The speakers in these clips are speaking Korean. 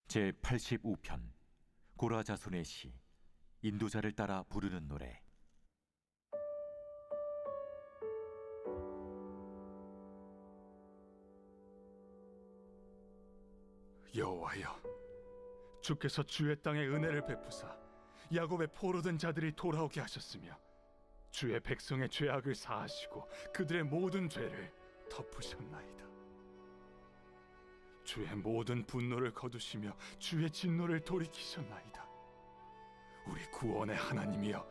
제85편 고라 자손의 시. 인도자를 따라 부르는 노래. 여호와여, 주께서 주의 땅에 은혜를 베푸사 야곱의 포로된 자들이 돌아오게 하셨으며 주의 백성의 죄악을 사하시고 그들의 모든 죄를 덮으셨나이다. 주의 모든 분노를 거두시며 주의 진노를 돌이키셨나이다. 우리 구원의 하나님이여,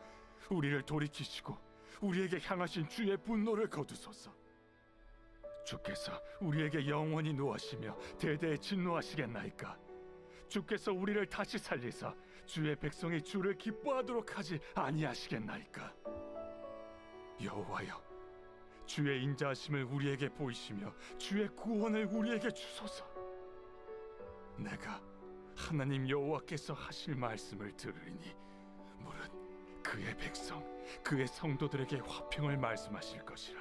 우리를 돌이키시고 우리에게 향하신 주의 분노를 거두소서. 주께서 우리에게 영원히 노하시며 대대에 진노하시겠나이까? 주께서 우리를 다시 살리사 주의 백성이 주를 기뻐하도록 하지 아니하시겠나이까? 여호와여, 주의 인자하심을 우리에게 보이시며 주의 구원을 우리에게 주소서. 내가 하나님 여호와께서 하실 말씀을 들으리니 무릇 그의 백성, 그의 성도들에게 화평을 말씀하실 것이라.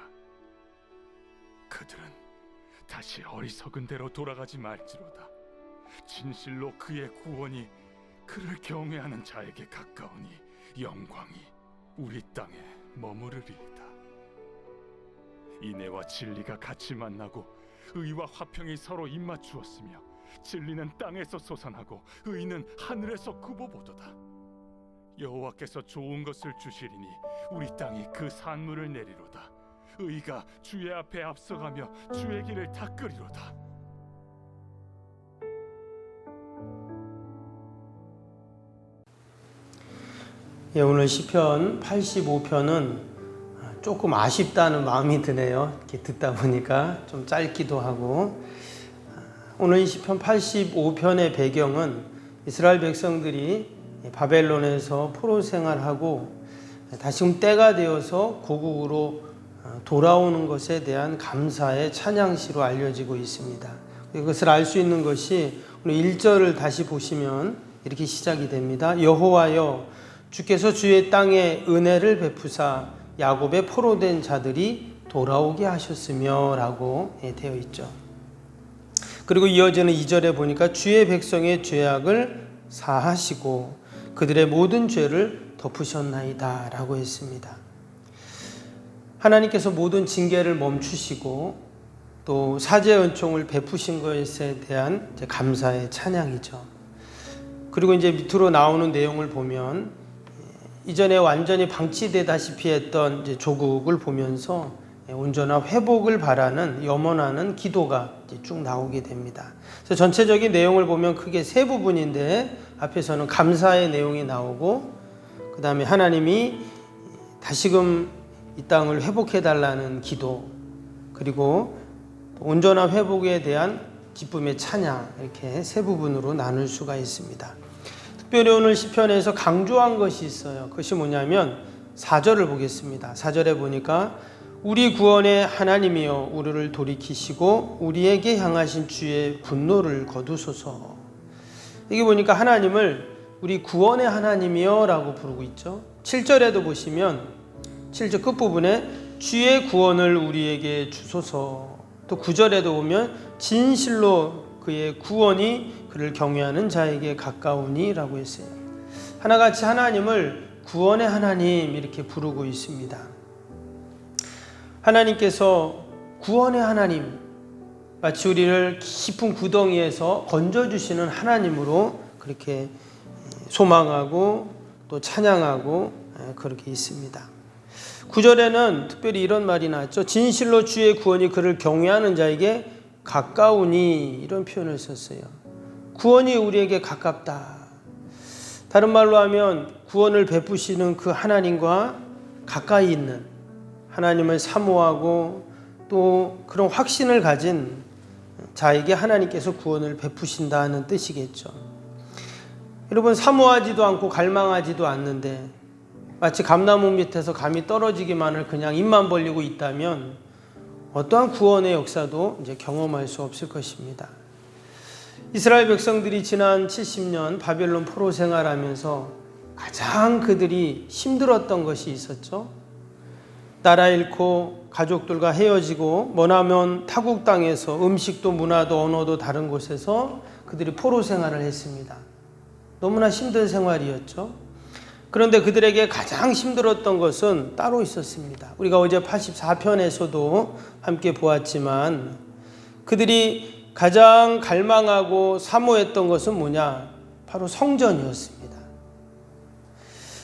그들은 다시 어리석은 대로 돌아가지 말지로다. 진실로 그의 구원이 그를 경외하는 자에게 가까우니 영광이 우리 땅에 머무르리이다. 인애와 진리가 같이 만나고 의와 화평이 서로 입맞추었으며 진리는 땅에서 솟아나고 의는 하늘에서 굽어보도다. 여호와께서 좋은 것을 주시리니 우리 땅이 그 산물을 내리로다. 의가 주의 앞에 앞서가며 주의 길을 닦으리로다. 오늘 시편 85편은 조금 아쉽다는 마음이 드네요. 이렇게 듣다 보니까 좀 짧기도 하고. 오늘 이 시편 85편의 배경은 이스라엘 백성들이 바벨론에서 포로 생활하고 다시금 때가 되어서 고국으로 돌아오는 것에 대한 감사의 찬양시로 알려지고 있습니다. 이것을 알 수 있는 것이 오늘 1절을 다시 보시면 이렇게 시작이 됩니다. 여호와여, 주께서 주의 땅에 은혜를 베푸사 야곱의 포로된 자들이 돌아오게 하셨으며 라고 되어 있죠. 그리고 이어지는 2절에 보니까 주의 백성의 죄악을 사하시고 그들의 모든 죄를 덮으셨나이다 라고 했습니다. 하나님께서 모든 징계를 멈추시고 또 사죄의 은총을 베푸신 것에 대한 감사의 찬양이죠. 그리고 이제 밑으로 나오는 내용을 보면 이전에 완전히 방치되다시피 했던 이제 조국을 보면서 온전한 회복을 바라는 염원하는 기도가 이제 쭉 나오게 됩니다. 그래서 전체적인 내용을 보면 크게 세 부분인데 앞에서는 감사의 내용이 나오고 그 다음에 하나님이 다시금 이 땅을 회복해 달라는 기도, 그리고 온전한 회복에 대한 기쁨의 찬양, 이렇게 세 부분으로 나눌 수가 있습니다. 특별히 오늘 시편에서 강조한 것이 있어요. 그것이 뭐냐면 4절을 보겠습니다. 4절에 보니까 우리 구원의 하나님이여 우리를 돌이키시고 우리에게 향하신 주의 분노를 거두소서. 여기 보니까 하나님을 우리 구원의 하나님이여 라고 부르고 있죠. 7절에도 보시면 7절 끝부분에 주의 구원을 우리에게 주소서. 또 9절에도 보면 진실로 그의 구원이 그를 경외하는 자에게 가까우니 라고 했어요. 하나같이 하나님을 구원의 하나님 이렇게 부르고 있습니다. 하나님께서 구원의 하나님, 마치 우리를 깊은 구덩이에서 건져주시는 하나님으로 그렇게 소망하고 또 찬양하고 그렇게 있습니다. 9절에는 특별히 이런 말이 나왔죠. 진실로 주의 구원이 그를 경외하는 자에게 가까우니, 이런 표현을 썼어요. 구원이 우리에게 가깝다. 다른 말로 하면 구원을 베푸시는 그 하나님과 가까이 있는, 하나님을 사모하고 또 그런 확신을 가진 자에게 하나님께서 구원을 베푸신다는 뜻이겠죠. 여러분, 사모하지도 않고 갈망하지도 않는데 마치 감나무 밑에서 감이 떨어지기만을 그냥 입만 벌리고 있다면 어떠한 구원의 역사도 이제 경험할 수 없을 것입니다. 이스라엘 백성들이 지난 70년 바벨론 포로 생활하면서 가장 그들이 힘들었던 것이 있었죠. 나라 잃고 가족들과 헤어지고 머나먼 타국 땅에서 음식도 문화도 언어도 다른 곳에서 그들이 포로 생활을 했습니다. 너무나 힘든 생활이었죠. 그런데 그들에게 가장 힘들었던 것은 따로 있었습니다. 우리가 어제 84편에서도 함께 보았지만 그들이 가장 갈망하고 사모했던 것은 뭐냐? 바로 성전이었습니다.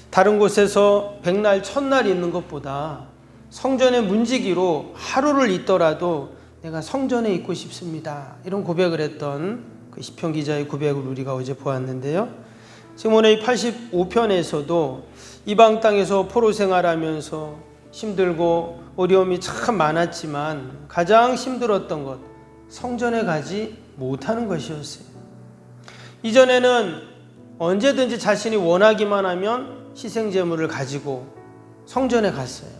다른 곳에서 백날 첫날 있는 것보다 성전의 문지기로 하루를 있더라도 내가 성전에 있고 싶습니다. 이런 고백을 했던 그 시편 기자의 고백을 우리가 어제 보았는데요. 지금 오늘 이 85편에서도 이방 땅에서 포로 생활하면서 힘들고 어려움이 참 많았지만 가장 힘들었던 것, 성전에 가지 못하는 것이었어요. 이전에는 언제든지 자신이 원하기만 하면 희생제물을 가지고 성전에 갔어요.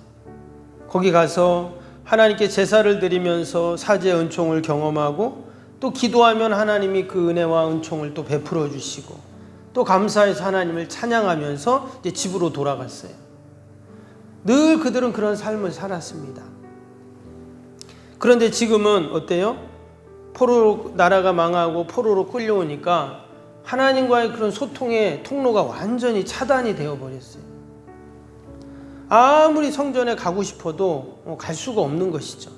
거기 가서 하나님께 제사를 드리면서 사죄의 은총을 경험하고 또 기도하면 하나님이 그 은혜와 은총을 또 베풀어 주시고 또 감사해서 하나님을 찬양하면서 이제 집으로 돌아갔어요. 늘 그들은 그런 삶을 살았습니다. 그런데 지금은 어때요? 포로로 나라가 망하고 포로로 끌려오니까 하나님과의 그런 소통의 통로가 완전히 차단이 되어버렸어요. 아무리 성전에 가고 싶어도 갈 수가 없는 것이죠.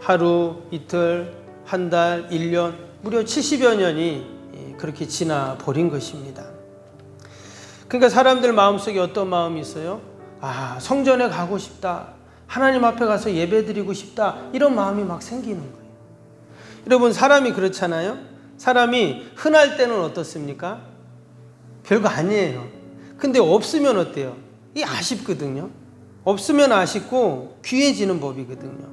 하루, 이틀, 한 달, 1년, 무려 70여 년이 그렇게 지나 버린 것입니다. 그러니까 사람들 마음속에 어떤 마음이 있어요? 아, 성전에 가고 싶다. 하나님 앞에 가서 예배드리고 싶다. 이런 마음이 막 생기는 거예요. 여러분, 사람이 그렇잖아요. 사람이 흔할 때는 어떻습니까? 별거 아니에요. 근데 없으면 어때요? 이게 아쉽거든요. 없으면 아쉽고 귀해지는 법이거든요.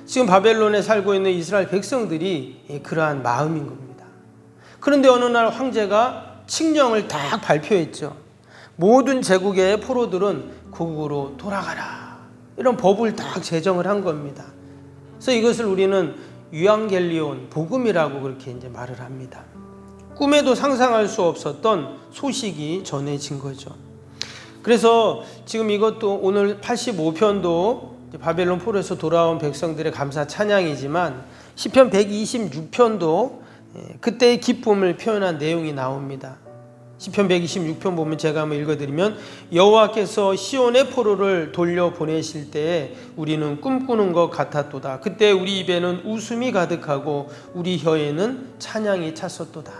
지금 바벨론에 살고 있는 이스라엘 백성들이 그러한 마음인 겁니다. 그런데 어느 날 황제가 칙령을 딱 발표했죠. 모든 제국의 포로들은 고국으로 돌아가라. 이런 법을 딱 제정을 한 겁니다. 그래서 이것을 우리는 유앙겔리온, 복음이라고 그렇게 이제 말을 합니다. 꿈에도 상상할 수 없었던 소식이 전해진 거죠. 그래서 지금 이것도 오늘 85편도 바벨론 포로에서 돌아온 백성들의 감사 찬양이지만 시편 126편도 그때의 기쁨을 표현한 내용이 나옵니다. 시편 126편 보면 제가 한번 읽어드리면 여호와께서 시온의 포로를 돌려보내실 때에 우리는 꿈꾸는 것 같았도다. 그때 우리 입에는 웃음이 가득하고 우리 혀에는 찬양이 찼었도다.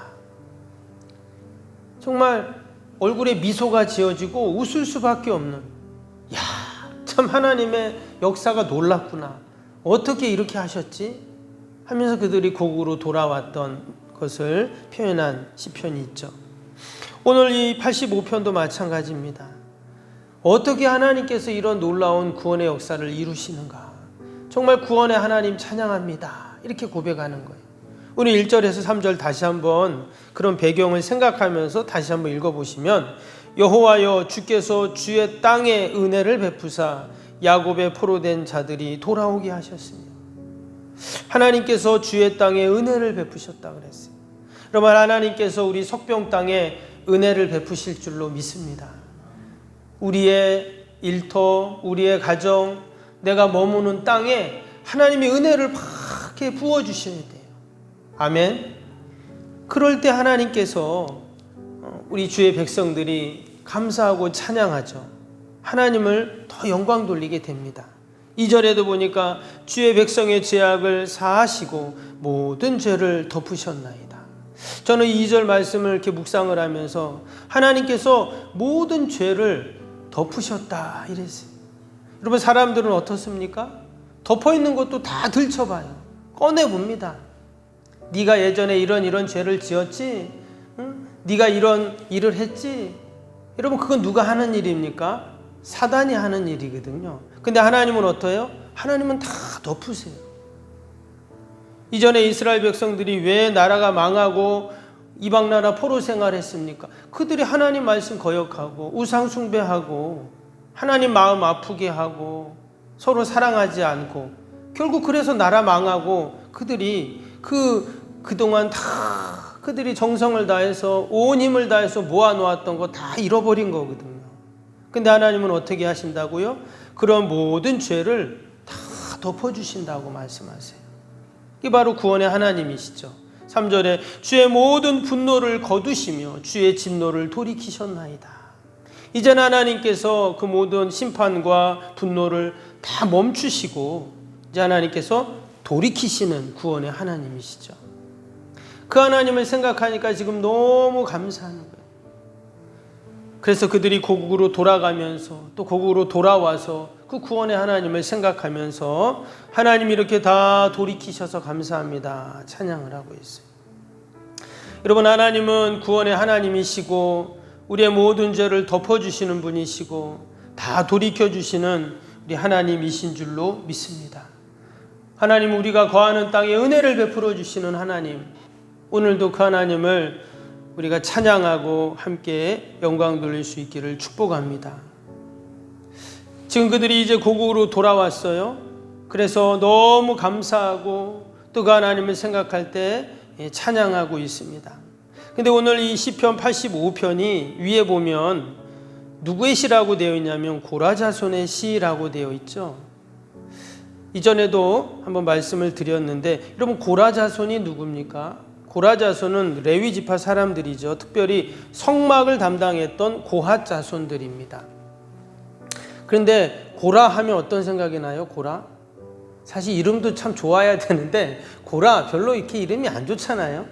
정말 얼굴에 미소가 지어지고 웃을 수밖에 없는, 야, 참 하나님의 역사가 놀랍구나. 어떻게 이렇게 하셨지? 하면서 그들이 고국으로 돌아왔던 것을 표현한 시편이 있죠. 오늘 이 85편도 마찬가지입니다. 어떻게 하나님께서 이런 놀라운 구원의 역사를 이루시는가? 정말 구원의 하나님 찬양합니다. 이렇게 고백하는 거예요. 오늘 1절에서 3절 다시 한번 그런 배경을 생각하면서 다시 한번 읽어보시면 여호와여 주께서 주의 땅에 은혜를 베푸사 야곱의 포로된 자들이 돌아오게 하셨습니다. 하나님께서 주의 땅에 은혜를 베푸셨다 그랬어요. 여러분, 하나님께서 우리 석병 땅에 은혜를 베푸실 줄로 믿습니다. 우리의 일터, 우리의 가정, 내가 머무는 땅에 하나님의 은혜를 팍하게 부어주셔야 돼요. 아멘. 그럴 때 하나님께서 우리 주의 백성들이 감사하고 찬양하죠. 하나님을 더 영광 돌리게 됩니다. 2절에도 보니까 주의 백성의 죄악을 사하시고 모든 죄를 덮으셨나이다. 저는 2절 말씀을 이렇게 묵상을 하면서 하나님께서 모든 죄를 덮으셨다 이랬어요. 여러분, 사람들은 어떻습니까? 덮어있는 것도 다 들춰봐요. 꺼내봅니다. 네가 예전에 이런 죄를 지었지? 응? 네가 이런 일을 했지? 여러분, 그건 누가 하는 일입니까? 사단이 하는 일이거든요. 근데 하나님은 어떠해요? 하나님은 다 덮으세요. 이전에 이스라엘 백성들이 왜 나라가 망하고 이방 나라 포로 생활했습니까? 그들이 하나님 말씀 거역하고 우상 숭배하고 하나님 마음 아프게 하고 서로 사랑하지 않고 결국 그래서 나라 망하고 그들이 그동안 다 그들이 정성을 다해서 온 힘을 다해서 모아놓았던 거 다 잃어버린 거거든요. 근데 하나님은 어떻게 하신다고요? 그런 모든 죄를 다 덮어주신다고 말씀하세요. 이게 바로 구원의 하나님이시죠. 3절에 주의 모든 분노를 거두시며 주의 진노를 돌이키셨나이다. 이제는 하나님께서 그 모든 심판과 분노를 다 멈추시고 이제 하나님께서 돌이키시는 구원의 하나님이시죠. 그 하나님을 생각하니까 지금 너무 감사하는 거예요. 그래서 그들이 고국으로 돌아가면서 또 고국으로 돌아와서 그 구원의 하나님을 생각하면서 하나님이 이렇게 다 돌이키셔서 감사합니다. 찬양을 하고 있어요. 여러분, 하나님은 구원의 하나님이시고 우리의 모든 죄를 덮어주시는 분이시고 다 돌이켜주시는 우리 하나님이신 줄로 믿습니다. 하나님, 우리가 거하는 땅에 은혜를 베풀어 주시는 하나님, 오늘도 그 하나님을 우리가 찬양하고 함께 영광 돌릴 수 있기를 축복합니다. 지금 그들이 이제 고국으로 돌아왔어요. 그래서 너무 감사하고 또 그 하나님을 생각할 때 찬양하고 있습니다. 근데 오늘 이 시편 85편이 위에 보면 누구의 시라고 되어 있냐면 고라 자손의 시라고 되어 있죠. 이전에도 한번 말씀을 드렸는데, 여러분, 고라 자손이 누굽니까? 고라 자손은 레위 지파 사람들이죠. 특별히 성막을 담당했던 고핫 자손들입니다. 그런데 고라 하면 어떤 생각이 나요? 고라? 사실 이름도 참 좋아야 되는데 고라 별로 이렇게 이름이 안 좋잖아요.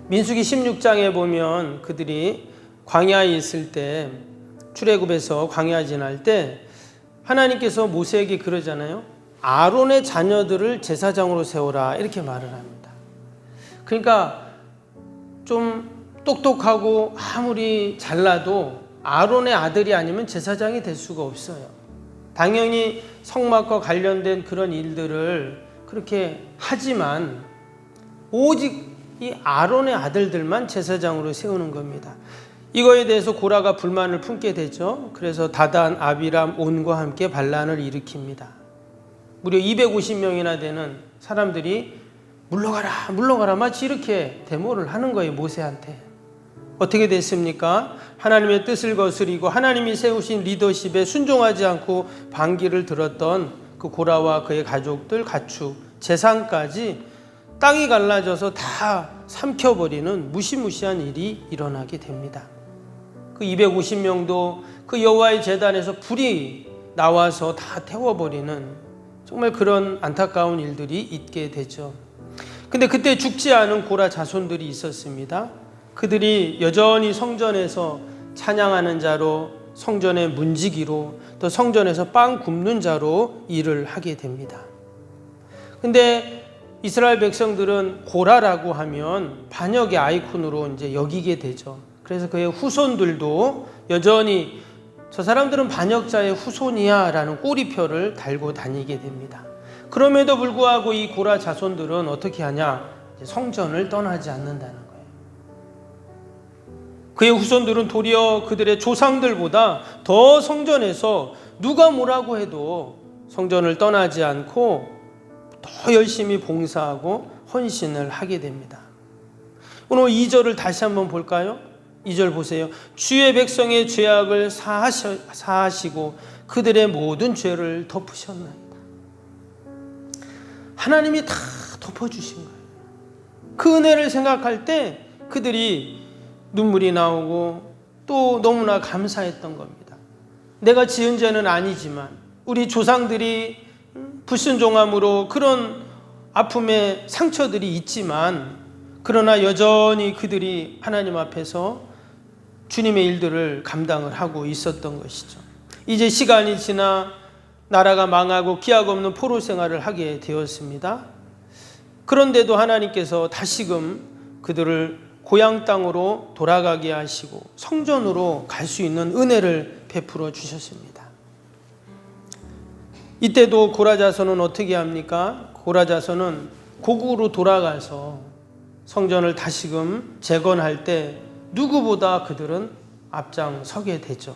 민수기 16장에 보면 그들이 광야에 있을 때, 출애굽에서 광야 지날 때 하나님께서 모세에게 그러잖아요. 아론의 자녀들을 제사장으로 세워라, 이렇게 말을 합니다. 그러니까 좀 똑똑하고 아무리 잘나도 아론의 아들이 아니면 제사장이 될 수가 없어요. 당연히 성막과 관련된 그런 일들을 그렇게 하지만 오직 이 아론의 아들들만 제사장으로 세우는 겁니다. 이거에 대해서 고라가 불만을 품게 되죠. 그래서 다단, 아비람, 온과 함께 반란을 일으킵니다. 무려 250명이나 되는 사람들이 물러가라, 물러가라, 마치 이렇게 데모를 하는 거예요, 모세한테. 어떻게 됐습니까? 하나님의 뜻을 거스리고 하나님이 세우신 리더십에 순종하지 않고 반기를 들었던 그 고라와 그의 가족들, 가축, 재산까지 땅이 갈라져서 다 삼켜버리는 무시무시한 일이 일어나게 됩니다. 그 250명도 그 여호와의 제단에서 불이 나와서 다 태워버리는 정말 그런 안타까운 일들이 있게 되죠. 근데 그때 죽지 않은 고라 자손들이 있었습니다. 그들이 여전히 성전에서 찬양하는 자로, 성전의 문지기로, 또 성전에서 빵 굽는 자로 일을 하게 됩니다. 근데 이스라엘 백성들은 고라라고 하면 반역의 아이콘으로 이제 여기게 되죠. 그래서 그의 후손들도 여전히 저 사람들은 반역자의 후손이야 라는 꼬리표를 달고 다니게 됩니다. 그럼에도 불구하고 이 고라 자손들은 어떻게 하냐? 성전을 떠나지 않는다는 거예요. 그의 후손들은 도리어 그들의 조상들보다 더 성전에서 누가 뭐라고 해도 성전을 떠나지 않고 더 열심히 봉사하고 헌신을 하게 됩니다. 오늘 2절을 다시 한번 볼까요? 2절 보세요. 주의 백성의 죄악을 사하시고 그들의 모든 죄를 덮으셨나이다. 하나님이 다 덮어주신 거예요. 그 은혜를 생각할 때 그들이 눈물이 나오고 또 너무나 감사했던 겁니다. 내가 지은 죄는 아니지만 우리 조상들이 불순종함으로 그런 아픔의 상처들이 있지만, 그러나 여전히 그들이 하나님 앞에서 주님의 일들을 감당을 하고 있었던 것이죠. 이제 시간이 지나 나라가 망하고 기약 없는 포로 생활을 하게 되었습니다. 그런데도 하나님께서 다시금 그들을 고향 땅으로 돌아가게 하시고 성전으로 갈 수 있는 은혜를 베풀어 주셨습니다. 이때도 고라 자손은 어떻게 합니까? 고라 자손은 고국으로 돌아가서 성전을 다시금 재건할 때 누구보다 그들은 앞장서게 되죠.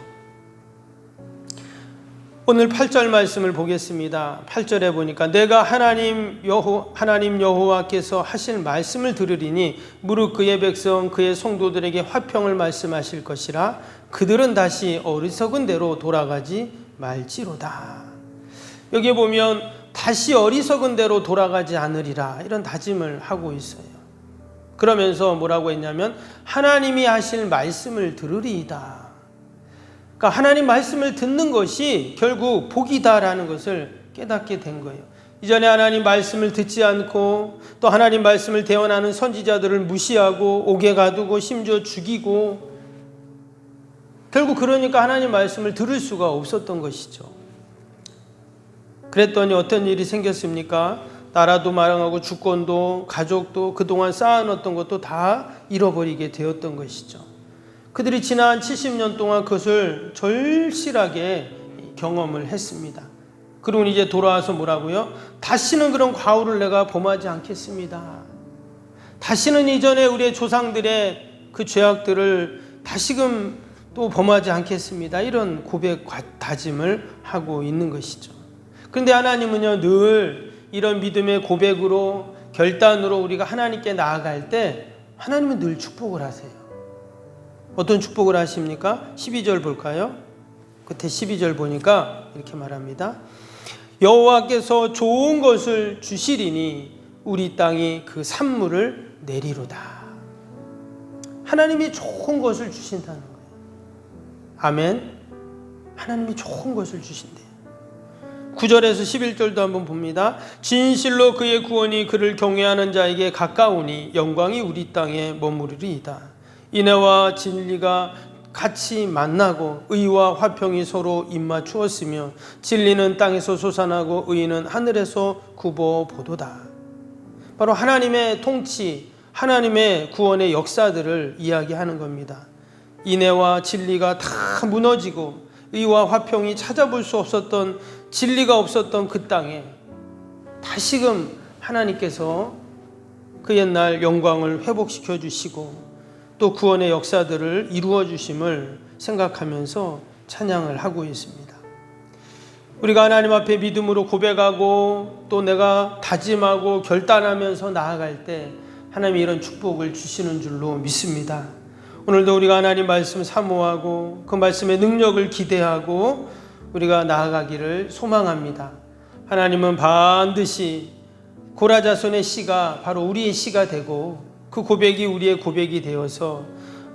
오늘 8절 말씀을 보겠습니다. 8절에 보니까 내가 하나님 여호와께서 하실 말씀을 들으리니 무릇 그의 백성 그의 성도들에게 화평을 말씀하실 것이라 그들은 다시 어리석은 대로 돌아가지 말지로다. 여기 보면 다시 어리석은 대로 돌아가지 않으리라, 이런 다짐을 하고 있어요. 그러면서 뭐라고 했냐면 하나님이 하실 말씀을 들으리이다. 그러니까 하나님 말씀을 듣는 것이 결국 복이다라는 것을 깨닫게 된 거예요. 이전에 하나님 말씀을 듣지 않고 또 하나님 말씀을 대언하는 선지자들을 무시하고 옥에 가두고 심지어 죽이고, 결국 그러니까 하나님 말씀을 들을 수가 없었던 것이죠. 그랬더니 어떤 일이 생겼습니까? 나라도 망하고 주권도 가족도 그동안 쌓아놓았던 것도 다 잃어버리게 되었던 것이죠. 그들이 지난 70년 동안 그것을 절실하게 경험을 했습니다. 그리고 이제 돌아와서 뭐라고요? 다시는 그런 과오를 내가 범하지 않겠습니다. 다시는 이전에 우리의 조상들의 그 죄악들을 다시금 또 범하지 않겠습니다. 이런 고백, 다짐을 하고 있는 것이죠. 그런데 하나님은요, 늘 이런 믿음의 고백으로, 결단으로 우리가 하나님께 나아갈 때 하나님은 늘 축복을 하세요. 어떤 축복을 하십니까? 12절 볼까요? 끝에 12절 보니까 이렇게 말합니다. 여호와께서 좋은 것을 주시리니 우리 땅이 그 산물을 내리로다. 하나님이 좋은 것을 주신다는 거예요. 아멘. 하나님이 좋은 것을 주신대요. 9절에서 11절도 한번 봅니다. 진실로 그의 구원이 그를 경외하는 자에게 가까우니 영광이 우리 땅에 머무르리이다. 인애와 진리가 같이 만나고 의와 화평이 서로 입맞추었으며 진리는 땅에서 솟아나고 의는 하늘에서 굽어보도다. 바로 하나님의 통치, 하나님의 구원의 역사들을 이야기하는 겁니다. 인애와 진리가 다 무너지고 의와 화평이 찾아볼 수 없었던, 진리가 없었던 그 땅에 다시금 하나님께서 그 옛날 영광을 회복시켜 주시고 또 구원의 역사들을 이루어 주심을 생각하면서 찬양을 하고 있습니다. 우리가 하나님 앞에 믿음으로 고백하고 또 내가 다짐하고 결단하면서 나아갈 때 하나님이 이런 축복을 주시는 줄로 믿습니다. 오늘도 우리가 하나님 말씀 사모하고 그 말씀의 능력을 기대하고 우리가 나아가기를 소망합니다. 하나님은 반드시 고라자손의 씨가 바로 우리의 씨가 되고 그 고백이 우리의 고백이 되어서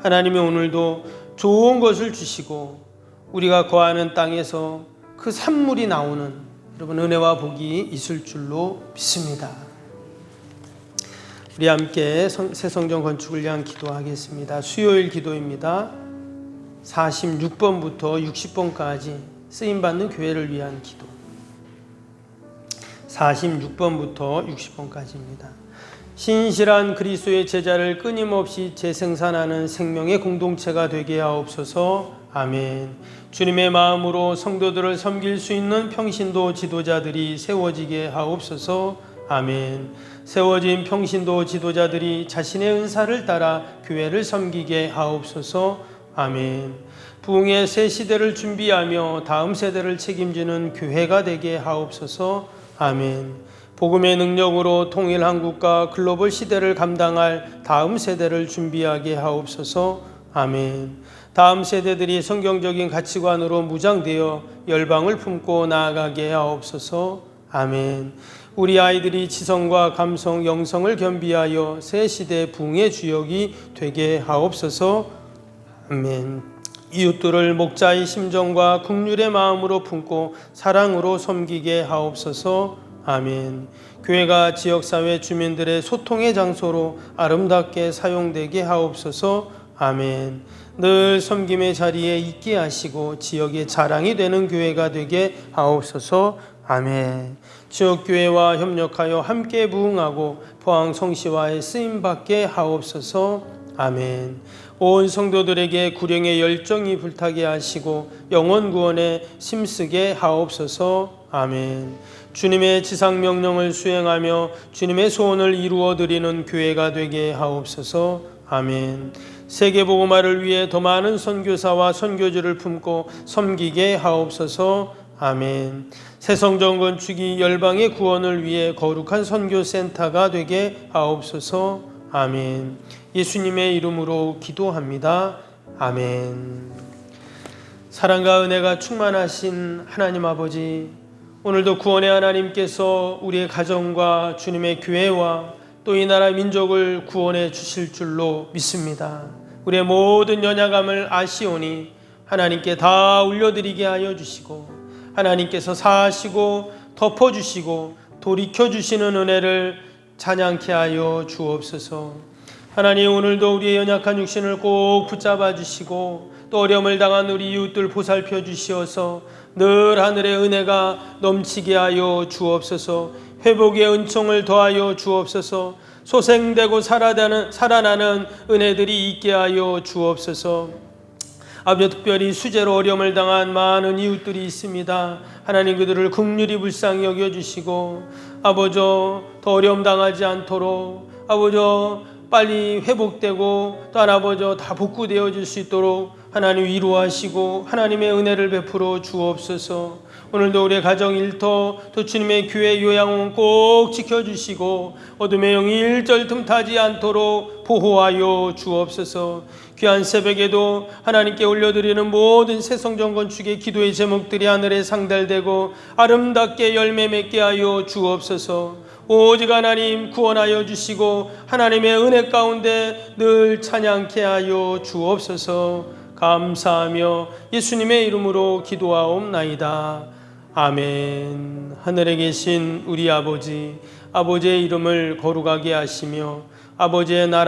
하나님이 오늘도 좋은 것을 주시고 우리가 거하는 땅에서 그 산물이 나오는 여러분 은혜와 복이 있을 줄로 믿습니다. 우리 함께 새 성전 건축을 위한 기도하겠습니다. 수요일 기도입니다. 46번부터 60번까지 쓰임받는 교회를 위한 기도. 46번부터 60번까지입니다. 신실한 그리스도의 제자를 끊임없이 재생산하는 생명의 공동체가 되게 하옵소서. 아멘. 주님의 마음으로 성도들을 섬길 수 있는 평신도 지도자들이 세워지게 하옵소서. 아멘. 세워진 평신도 지도자들이 자신의 은사를 따라 교회를 섬기게 하옵소서. 아멘. 부흥의 새 시대를 준비하며 다음 세대를 책임지는 교회가 되게 하옵소서. 아멘. 복음의 능력으로 통일 한국과 글로벌 시대를 감당할 다음 세대를 준비하게 하옵소서. 아멘. 다음 세대들이 성경적인 가치관으로 무장되어 열방을 품고 나아가게 하옵소서. 아멘. 우리 아이들이 지성과 감성, 영성을 겸비하여 새 시대 부흥의 주역이 되게 하옵소서. 아멘. 이웃들을 목자의 심정과 긍휼의 마음으로 품고 사랑으로 섬기게 하옵소서. 아멘. 교회가 지역사회 주민들의 소통의 장소로 아름답게 사용되게 하옵소서. 아멘. 늘 섬김의 자리에 있게 하시고 지역의 자랑이 되는 교회가 되게 하옵소서. 아멘. 지역교회와 협력하여 함께 부흥하고 포항 성시와의 쓰임받게 하옵소서. 아멘. 온 성도들에게 구령의 열정이 불타게 하시고 영혼 구원에 힘쓰게 하옵소서. 아멘. 주님의 지상명령을 수행하며 주님의 소원을 이루어드리는 교회가 되게 하옵소서. 아멘. 세계복음화를 위해 더 많은 선교사와 선교주를 품고 섬기게 하옵소서. 아멘. 새성전 건축이 열방의 구원을 위해 거룩한 선교센터가 되게 하옵소서. 아멘. 예수님의 이름으로 기도합니다. 아멘. 사랑과 은혜가 충만하신 하나님 아버지, 오늘도 구원의 하나님께서 우리의 가정과 주님의 교회와 또 이 나라 민족을 구원해 주실 줄로 믿습니다. 우리의 모든 연약함을 아시오니 하나님께 다 올려드리게 하여 주시고 하나님께서 사하시고 덮어주시고 돌이켜주시는 은혜를 찬양케 하여 주옵소서. 하나님, 오늘도 우리의 연약한 육신을 꼭 붙잡아 주시고 또 어려움을 당한 우리 이웃들 보살펴 주시어서 늘 하늘의 은혜가 넘치게 하여 주옵소서. 회복의 은총을 더하여 주옵소서. 소생되고 살아나는 은혜들이 있게 하여 주옵소서. 아버지, 특별히 수재로 어려움을 당한 많은 이웃들이 있습니다. 하나님, 그들을 긍휼히 불쌍히 여겨주시고 아버지 더 어려움 당하지 않도록 아버지 빨리 회복되고 또 아버지 다 복구되어질 수 있도록 하나님 위로하시고 하나님의 은혜를 베풀어 주옵소서. 오늘도 우리의 가정 일터 또 주님의 교회 요양원 꼭 지켜주시고 어둠의 영이 일절 틈타지 않도록 보호하여 주옵소서. 귀한 새벽에도 하나님께 올려드리는 모든 새성전 건축의 기도의 제목들이 하늘에 상달되고 아름답게 열매 맺게 하여 주옵소서. 오직 하나님 구원하여 주시고 하나님의 은혜 가운데 늘 찬양케 하여 주옵소서. 감사하며 예수님의 이름으로 기도하옵나이다. 아멘. 하늘에 계신 우리 아버지, 아버지의 이름을 거룩하게 하시며 아버지의 나라